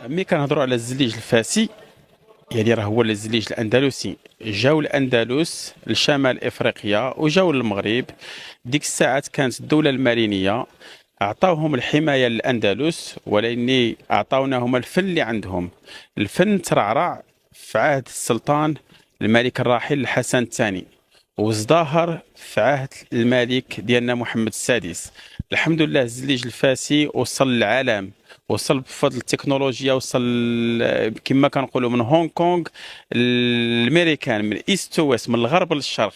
ملي كنهضروا على الزليج الفاسي، يعني راه هو الزليج الاندلسي. جاو الاندلس لشمال افريقيا وجاو للمغرب. ديك الساعات كانت الدوله المارينيه، اعطاوهم الحمايه للاندلس، ولكن اعطاوناهم الفن اللي عندهم. الفن ترعرع في عهد السلطان الملك الراحل الحسن الثاني، وازدهر في عهد الملك ديالنا محمد السادس. الحمد لله الزليج الفاسي وصل للعالم، وصل بفضل التكنولوجيا، وصل كما كنقولوا من هونغ كونغ للميريكان، من ايست تو ويست، من الغرب للشرق.